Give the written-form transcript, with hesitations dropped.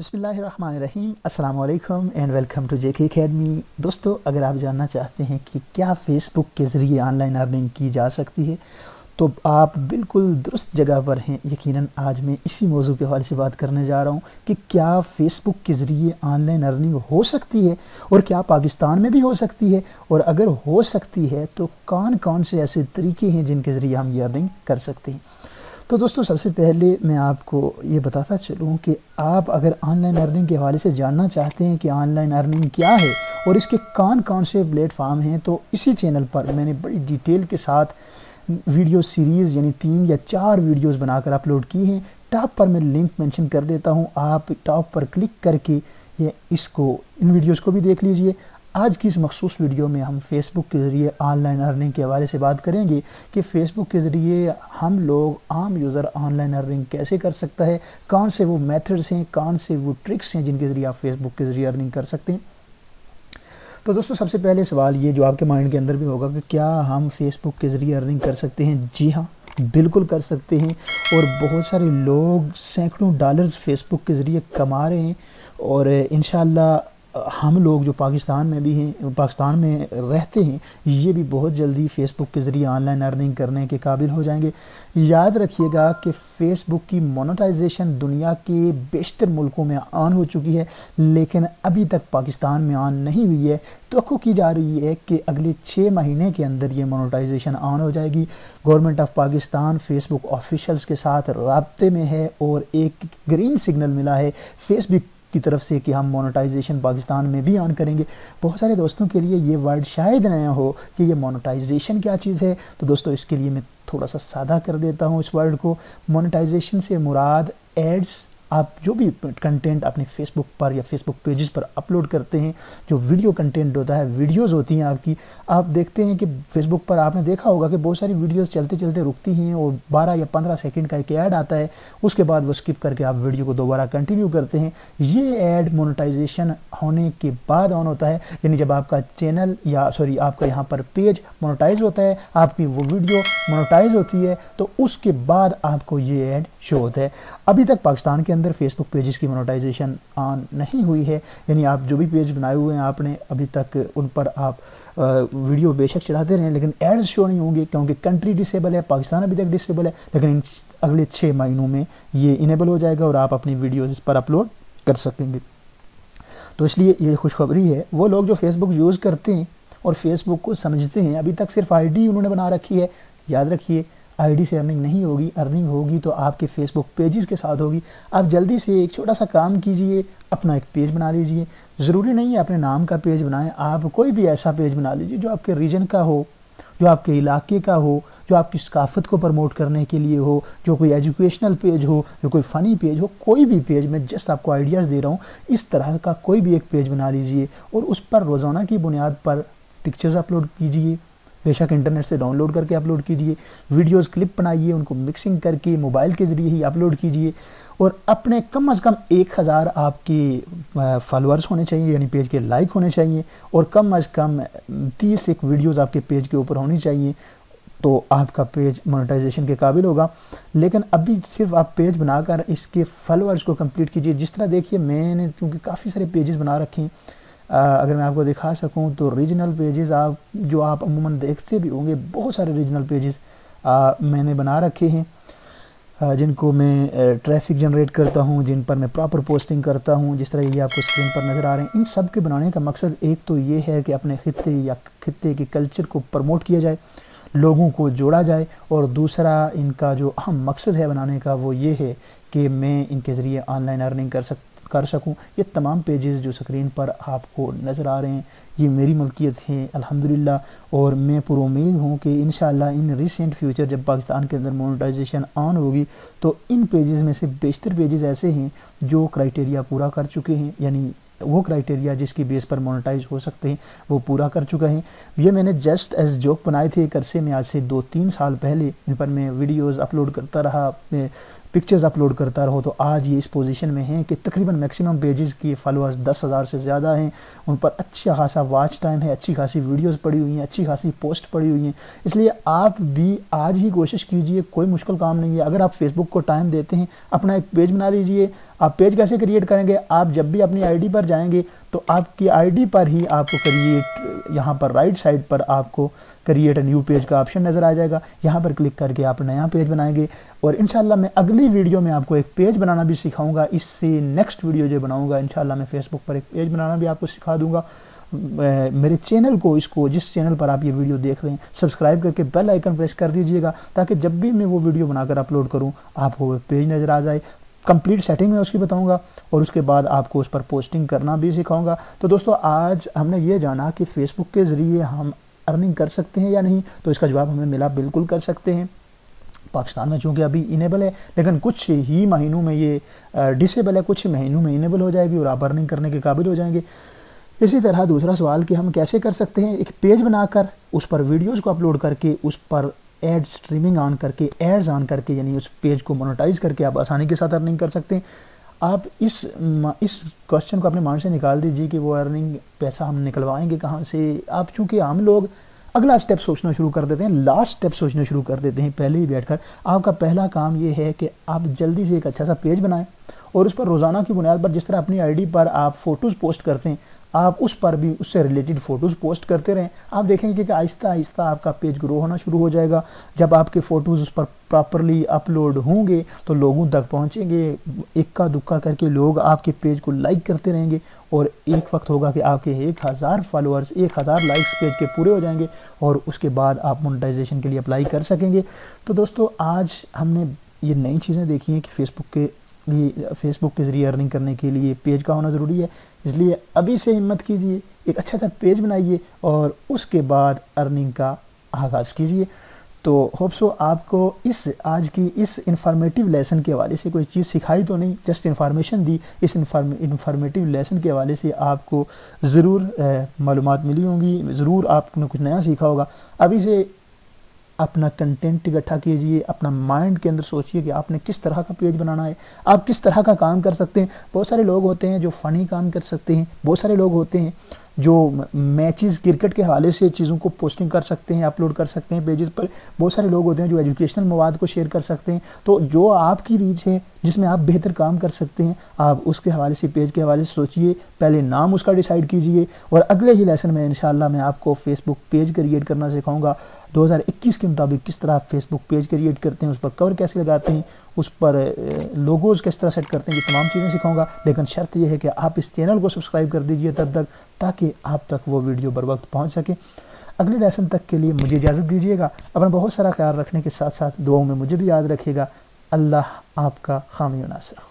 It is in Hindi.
बिस्मिल्लाहिर्रहमानिर्रहीम, अस्सलाम वालेकुम and welcome to JK academy. दोस्तों, अगर आप जानना चाहते हैं कि क्या फ़ेसबुक के ज़रिए ऑनलाइन अर्निंग की जा सकती है तो आप बिल्कुल दुरुस्त जगह पर हैं। यकीनन आज मैं इसी मौजू के हवाले से बात करने जा रहा हूं कि क्या फ़ेसबुक के ज़रिए ऑनलाइन अर्निंग हो सकती है और क्या पाकिस्तान में भी हो सकती है, और अगर हो सकती है तो कौन कौन से ऐसे तरीके हैं जिनके ज़रिए हम ये अर्निंग कर सकते हैं। तो दोस्तों, सबसे पहले मैं आपको ये बताता चलूँ कि आप अगर ऑनलाइन अर्निंग के हवाले से जानना चाहते हैं कि ऑनलाइन अर्निंग क्या है और इसके कौन कौन से प्लेटफॉर्म हैं, तो इसी चैनल पर मैंने बड़ी डिटेल के साथ वीडियो सीरीज़ यानी 3 या 4 वीडियोस बनाकर अपलोड की हैं। टॉप पर मैं लिंक मेंशन कर देता हूं, आप टॉप पर क्लिक करके इन वीडियोस को भी देख लीजिए। आज की इस मखसूस वीडियो में हम फेसबुक के ज़रिए ऑनलाइन अर्निंग के हवाले से बात करेंगे कि फ़ेसबुक के ज़रिए हम लोग आम यूज़र ऑनलाइन अर्निंग कैसे कर सकता है, कौन से वो मेथड्स हैं, कौन से वो ट्रिक्स हैं जिनके ज़रिए आप फेसबुक के ज़रिए अर्निंग कर सकते हैं। तो दोस्तों, सबसे पहले सवाल ये जो आपके माइंड के अंदर भी होगा कि क्या हम फेसबुक के ज़रिए अर्निंग कर सकते हैं। जी हाँ, बिल्कुल कर सकते हैं, और बहुत सारे लोग सैकड़ों डॉलर्स फेसबुक के ज़रिए कमा रहे हैं। और इंशाल्लाह हम लोग जो पाकिस्तान में भी हैं, पाकिस्तान में रहते हैं, ये भी बहुत जल्दी फ़ेसबुक के ज़रिए ऑनलाइन अर्निंग करने के काबिल हो जाएंगे। याद रखिएगा कि फ़ेसबुक की मोनेटाइजेशन दुनिया के बेशतर मुल्कों में ऑन हो चुकी है, लेकिन अभी तक पाकिस्तान में ऑन नहीं हुई है। तो की जा रही है कि अगले 6 महीने के अंदर ये मोनेटाइजेशन ऑन हो जाएगी। Government of Pakistan Facebook officials के साथ राब्ते में है और एक ग्रीन सिग्नल मिला है फेसबुक की तरफ से कि हम मोनेटाइजेशन पाकिस्तान में भी ऑन करेंगे। बहुत सारे दोस्तों के लिए ये वर्ड शायद नया हो कि ये मोनेटाइजेशन क्या चीज़ है, तो दोस्तों इसके लिए मैं थोड़ा सा सादा कर देता हूँ इस वर्ड को। मोनेटाइजेशन से मुराद एड्स, आप जो भी कंटेंट अपने फेसबुक पर या फेसबुक पेजेस पर अपलोड करते हैं, जो वीडियो कंटेंट होता है, वीडियोस होती हैं आपकी, आप देखते हैं कि फेसबुक पर आपने देखा होगा कि बहुत सारी वीडियोस चलते चलते रुकती हैं और 12 या 15 सेकंड का एक ऐड आता है, उसके बाद वो स्किप करके आप वीडियो को दोबारा कंटिन्यू करते हैं। ये ऐड मोनेटाइजेशन होने के बाद ऑन होता है, यानी जब आपका चैनल आपका यहाँ पर पेज मोनेटाइज होता है, आपकी वो वीडियो मोनेटाइज होती है, तो उसके बाद आपको ये ऐड शो होता है। अभी तक पाकिस्तान के अंदर फेसबुक पेजेस की मोनेटाइजेशन ऑन नहीं हुई है, यानी आप जो भी पेज बनाए हुए हैं आपने अभी तक उन पर आप वीडियो बेशक चढ़ाते रहें, लेकिन एड्स शो नहीं होंगे क्योंकि कंट्री डिसेबल है, पाकिस्तान अभी तक डिसेबल है। लेकिन अगले 6 महीनों में ये इनेबल हो जाएगा और आप अपनी वीडियोस इस पर अपलोड कर सकेंगे। तो इसलिए ये खुशखबरी है। वो लोग जो फेसबुक यूज़ करते हैं और फेसबुक को समझते हैं, अभी तक सिर्फ आईडी उन्होंने बना रखी है, याद रखिए आईडी से अर्निंग नहीं होगी। अर्निंग होगी तो आपके फेसबुक पेजेस के साथ होगी। आप जल्दी से एक छोटा सा काम कीजिए, अपना एक पेज बना लीजिए। ज़रूरी नहीं है अपने नाम का पेज बनाएं, आप कोई भी ऐसा पेज बना लीजिए जो आपके रीजन का हो, जो आपके इलाके का हो, जो आपकी सकाफ़त को प्रमोट करने के लिए हो, जो कोई एजुकेशनल पेज हो, जो कोई फ़नी पेज हो, कोई भी पेज। मैं जस्ट आपको आइडियाज़ दे रहा हूँ। इस तरह का कोई भी एक पेज बना लीजिए और उस पर रोज़ाना की बुनियाद पर पिक्चर्स अपलोड कीजिए, बेशक इंटरनेट से डाउनलोड करके अपलोड कीजिए। वीडियोस क्लिप बनाइए, उनको मिक्सिंग करके मोबाइल के ज़रिए ही अपलोड कीजिए। और अपने कम से कम 1000 आपके फॉलोअर्स होने चाहिए, यानी पेज के लाइक होने चाहिए, और कम से कम 30 एक वीडियोस आपके पेज के ऊपर होनी चाहिए, तो आपका पेज मोनेटाइजेशन के काबिल होगा। लेकिन अभी सिर्फ आप पेज बनाकर इसके फॉलोअर्स को कंप्लीट कीजिए। जिस तरह देखिए, मैंने क्योंकि काफ़ी सारे पेजेस बना रखे हैं, अगर मैं आपको दिखा सकूं तो रीजनल पेजेस आप अमूमन देखते भी होंगे, बहुत सारे रीजनल पेजेस मैंने बना रखे हैं, जिनको मैं ट्रैफिक जनरेट करता हूं, जिन पर मैं प्रॉपर पोस्टिंग करता हूं। जिस तरह ये आपको स्क्रीन पर नज़र आ रहे हैं, इन सब के बनाने का मकसद एक तो ये है कि अपने खित्ते के कल्चर को प्रमोट किया जाए, लोगों को जोड़ा जाए, और दूसरा इनका जो अहम मकसद है बनाने का वो ये है कि मैं इनके ज़रिए ऑनलाइन अर्निंग कर सकूं। ये तमाम पेजेस जो स्क्रीन पर आपको नज़र आ रहे हैं, ये मेरी मलकियत है अल्हम्दुलिल्लाह, और मैं पुरुमीद हूँ कि इंशाल्लाह इन रिसेंट फ्यूचर जब पाकिस्तान के अंदर मोनेटाइजेशन ऑन होगी तो इन पेजेस में से बेशतर पेजेस ऐसे हैं जो क्राइटेरिया पूरा कर चुके हैं, यानी वो क्राइटेरिया जिसकी बेस पर मोनेटाइज हो सकते हैं वो पूरा कर चुका है। ये मैंने जस्ट एज जोक बनाए थे एक अरसे में, आज से 2-3 साल पहले। इन पर मैं वीडियोस अपलोड करता रहा, पिक्चर्स अपलोड करता रहो, तो आज ये इस पोजीशन में हैं कि तकरीबन मैक्सिमम पेजेस की फॉलोअर्स 10,000 से ज़्यादा हैं। उन पर अच्छा खासा वॉच टाइम है, अच्छी खासी वीडियोस पड़ी हुई हैं, अच्छी खासी पोस्ट पड़ी हुई हैं। इसलिए आप भी आज ही कोशिश कीजिए, कोई मुश्किल काम नहीं है। अगर आप फेसबुक को टाइम देते हैं, अपना एक पेज बना लीजिए, आप पेज कैसे क्रिएट करेंगे, आप जब भी अपनी आईडी पर जाएंगे तो आपकी आईडी पर ही आपको क्रिएट, यहाँ पर राइट साइड पर आपको क्रिएट अ न्यू पेज का ऑप्शन नज़र आ जाएगा। यहाँ पर क्लिक करके आप नया पेज बनाएंगे और इंशाल्लाह मैं अगली वीडियो में आपको एक पेज बनाना भी सिखाऊंगा। इससे नेक्स्ट वीडियो जो बनाऊंगा इंशाल्लाह मैं फेसबुक पर एक पेज बनाना भी आपको सिखा दूंगा। मेरे चैनल को, इसको जिस चैनल पर आप ये वीडियो देख रहे हैं, सब्सक्राइब करके बेल आइकन प्रेस कर दीजिएगा ताकि जब भी मैं वो वीडियो बनाकर अपलोड करूँ आपको वो पेज नज़र आ जाए। कंप्लीट सेटिंग में उसकी बताऊंगा और उसके बाद आपको उस पर पोस्टिंग करना भी सिखाऊंगा। तो दोस्तों आज हमने ये जाना कि फेसबुक के ज़रिए हम अर्निंग कर सकते हैं या नहीं, तो इसका जवाब हमें मिला बिल्कुल कर सकते हैं। पाकिस्तान में चूँकि अभी इनेबल है, लेकिन कुछ ही महीनों में ये डिसेबल है, कुछ ही महीनों में इनेबल हो जाएगी और आप अर्निंग करने के काबिल हो जाएंगे। इसी तरह दूसरा सवाल कि हम कैसे कर सकते हैं, एक पेज बनाकर उस पर वीडियोस को अपलोड करके उस पर एड स्ट्रीमिंग ऑन करके, एड्स ऑन करके, यानी उस पेज को मोनेटाइज करके आप आसानी के साथ अर्निंग कर सकते हैं। आप इस क्वेश्चन को अपने माइंड से निकाल दीजिए कि वो अर्निंग पैसा हम निकलवाएंगे कहाँ से। आप चूँकि हम लोग अगला स्टेप सोचना शुरू कर देते हैं, लास्ट स्टेप सोचना शुरू कर देते हैं पहले ही बैठकर। आपका पहला काम ये है कि आप जल्दी से एक अच्छा सा पेज बनाएं और उस पर रोज़ाना की बुनियाद पर जिस तरह अपनी आईडी पर आप फ़ोटोज़ पोस्ट करते हैं, आप उस पर भी उससे रिलेटेड फ़ोटोज़ पोस्ट करते रहें। आप देखेंगे कि आहिस्ता आहिस्ता आपका पेज ग्रो होना शुरू हो जाएगा। जब आपके फ़ोटोज़ उस पर प्रॉपरली अपलोड होंगे तो लोगों तक पहुंचेंगे, इक्का दुक्का करके लोग आपके पेज को लाइक करते रहेंगे और एक वक्त होगा कि आपके 1000 फॉलोअर्स, 1000 लाइक्स पेज के पूरे हो जाएंगे और उसके बाद आप मोनेटाइजेशन के लिए अप्लाई कर सकेंगे। तो दोस्तों आज हमने ये नई चीज़ें देखी हैं कि फेसबुक के ज़रिए अर्निंग करने के लिए पेज का होना ज़रूरी है। इसलिए अभी से हिम्मत कीजिए, एक अच्छा सा पेज बनाइए और उसके बाद अर्निंग का आगाज़ कीजिए। तो होप सो आपको आज की इस इंफॉर्मेटिव लेसन के हवाले से कोई चीज़ सिखाई तो नहीं, जस्ट इन्फॉर्मेशन दी। इस इंफॉर्मेटिव लेसन के हवाले से आपको ज़रूर मालूमात मिली होंगी, ज़रूर आपने कुछ नया सीखा होगा। अभी से अपना कंटेंट इकट्ठा कीजिए, अपना माइंड के अंदर सोचिए कि आपने किस तरह का पेज बनाना है, आप किस तरह का काम कर सकते हैं। बहुत सारे लोग होते हैं जो फ़नी काम कर सकते हैं, बहुत सारे लोग होते हैं जो मैचेस क्रिकेट के हवाले से चीज़ों को पोस्टिंग कर सकते हैं, अपलोड कर सकते हैं पेजेस पर। बहुत सारे लोग होते हैं जो एजुकेशनल मवाद को शेयर कर सकते हैं। तो जो आपकी रीच है, जिसमें आप बेहतर काम कर सकते हैं, आप उसके हवाले से, पेज के हवाले से सोचिए। पहले नाम उसका डिसाइड कीजिए और अगले ही लेसन में इंशाल्लाह मैं आपको फेसबुक पेज क्रिएट करना सिखाऊंगा। 2021 के मुताबिक किस तरह आप फेसबुक पेज क्रिएट करते हैं, उस पर कवर कैसे लगाते हैं, उस पर लोगोज़ किस तरह सेट करते हैं, ये तमाम चीज़ें सिखाऊंगा। लेकिन शर्त यह है कि आप इस चैनल को सब्सक्राइब कर दीजिए तब तक, ताकि आप तक वो वीडियो बर वक्त पहुँच सके। अगले लेसन तक के लिए मुझे इजाज़त दीजिएगा। अपना बहुत सारा ख्याल रखने के साथ साथ दुआओं में मुझे भी याद रखिएगा। अल्लाह आपका हामी नासिर।